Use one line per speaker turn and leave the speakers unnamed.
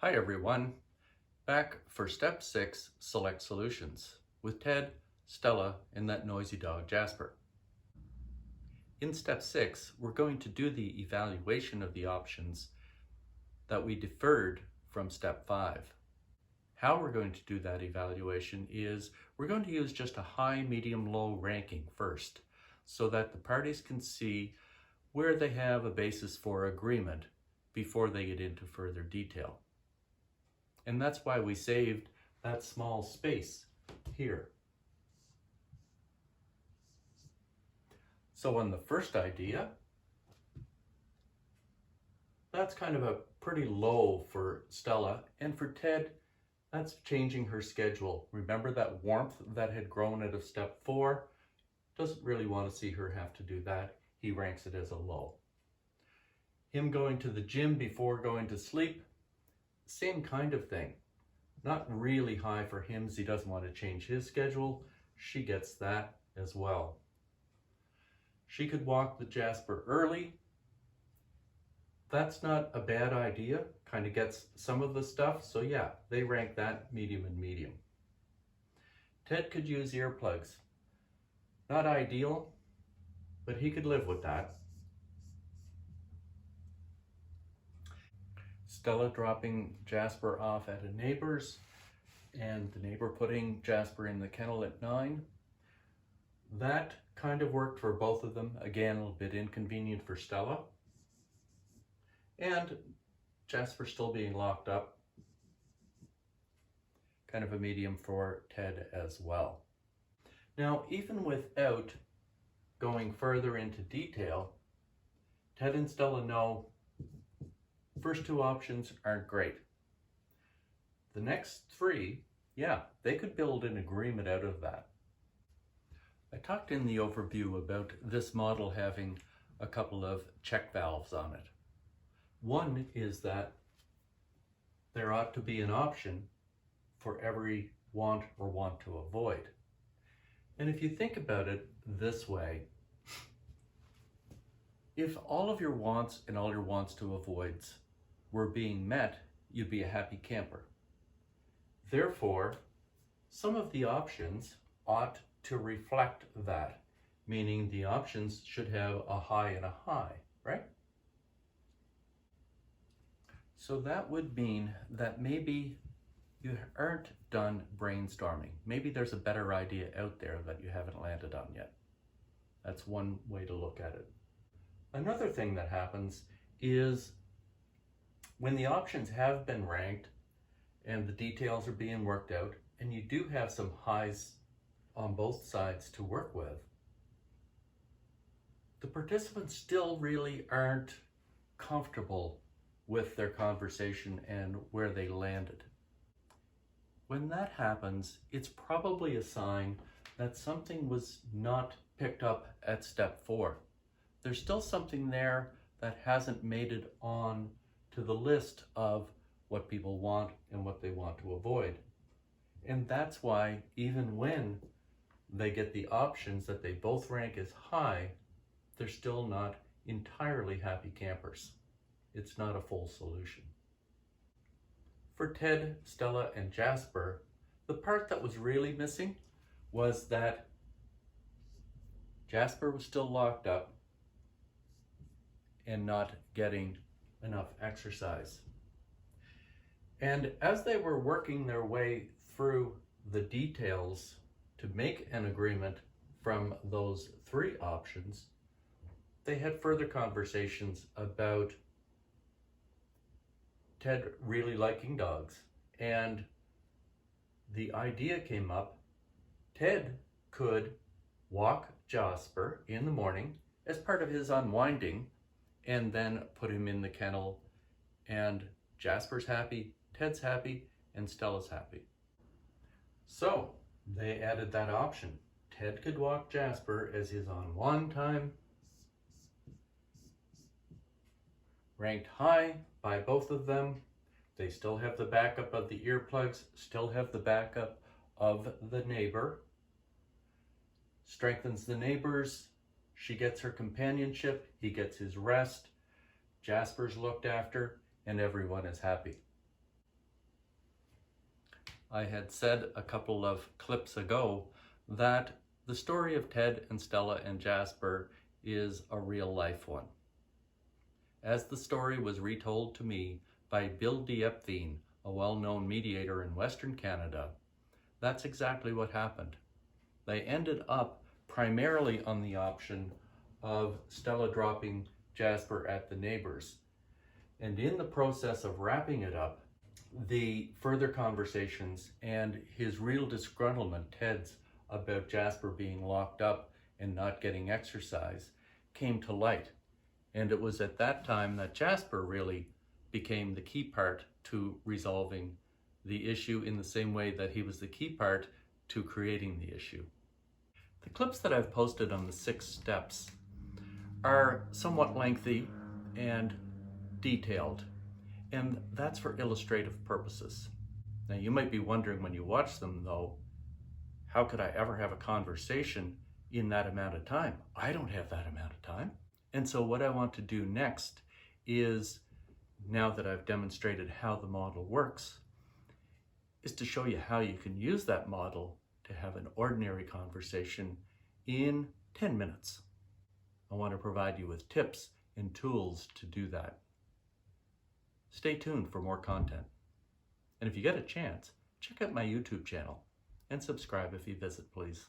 Hi everyone, back for step 6, select solutions, with Ted, Stella, and that noisy dog Jasper. In step 6, we're going to do the evaluation of the options that we deferred from step 5. How we're going to do that evaluation is we're going to use just a high, medium, low ranking first, so that the parties can see where they have a basis for agreement before they get into further detail. And that's why we saved that small space here. So on the first idea, that's kind of a pretty low for Stella, and for Ted, that's changing her schedule. Remember that warmth that had grown out of step 4? Doesn't really want to see her have to do that. He ranks it as a low. Him going to the gym before going to sleep, same kind of thing. Not really high for him, as he doesn't want to change his schedule. She gets that as well. She could walk the Jasper early. That's not a bad idea. Kind of gets some of the stuff. So yeah, they rank that medium and medium. Ted could use earplugs. Not ideal, but he could live with that. Stella dropping Jasper off at a neighbor's, and the neighbor putting Jasper in the kennel at 9. That kind of worked for both of them. Again, a little bit inconvenient for Stella. And Jasper still being locked up. Kind of a medium for Ted as well. Now, even without going further into detail, Ted and Stella know first two options aren't great. The next 3, yeah, they could build an agreement out of that. I talked in the overview about this model having a couple of check valves on it. One is that there ought to be an option for every want or want to avoid. And if you think about it this way, if all of your wants and all your wants to avoids were being met, you'd be a happy camper. Therefore, some of the options ought to reflect that, meaning the options should have a high and a high, right? So that would mean that maybe you aren't done brainstorming. Maybe there's a better idea out there that you haven't landed on yet. That's one way to look at it. Another thing that happens is when the options have been ranked and the details are being worked out, and you do have some highs on both sides to work with, the participants still really aren't comfortable with their conversation and where they landed. When that happens, it's probably a sign that something was not picked up at step 4. There's still something there that hasn't made it on to the list of what people want and what they want to avoid. And that's why even when they get the options that they both rank as high, they're still not entirely happy campers. It's not a full solution. For Ted, Stella, and Jasper, the part that was really missing was that Jasper was still locked up and not getting enough exercise. And as they were working their way through the details to make an agreement from those 3 options, they had further conversations about Ted really liking dogs, and the idea came up, Ted could walk Jasper in the morning as part of his unwinding and then put him in the kennel, and Jasper's happy, Ted's happy, and Stella's happy. So they added that option. Ted could walk Jasper as his on-1 time, ranked high by both of them. They still have the backup of the earplugs, still have the backup of the neighbor. Strengthens the neighbors. She gets her companionship, he gets his rest, Jasper's looked after, and everyone is happy. I had said a couple of clips ago that the story of Ted and Stella and Jasper is a real life one. As the story was retold to me by Bill Diepveen, a well-known mediator in Western Canada, that's exactly what happened. They ended up primarily on the option of Stella dropping Jasper at the neighbors. And in the process of wrapping it up, the further conversations and his real disgruntlement, Ted's, about Jasper being locked up and not getting exercise came to light. And it was at that time that Jasper really became the key part to resolving the issue, in the same way that he was the key part to creating the issue. The clips that I've posted on the 6 steps are somewhat lengthy and detailed, and that's for illustrative purposes. Now you might be wondering when you watch them though, how could I ever have a conversation in that amount of time? I don't have that amount of time. And so what I want to do next is, now that I've demonstrated how the model works, is to show you how you can use that model to have an ordinary conversation in 10 minutes. I want to provide you with tips and tools to do that. Stay tuned for more content. And if you get a chance, check out my YouTube channel and subscribe if you visit, please.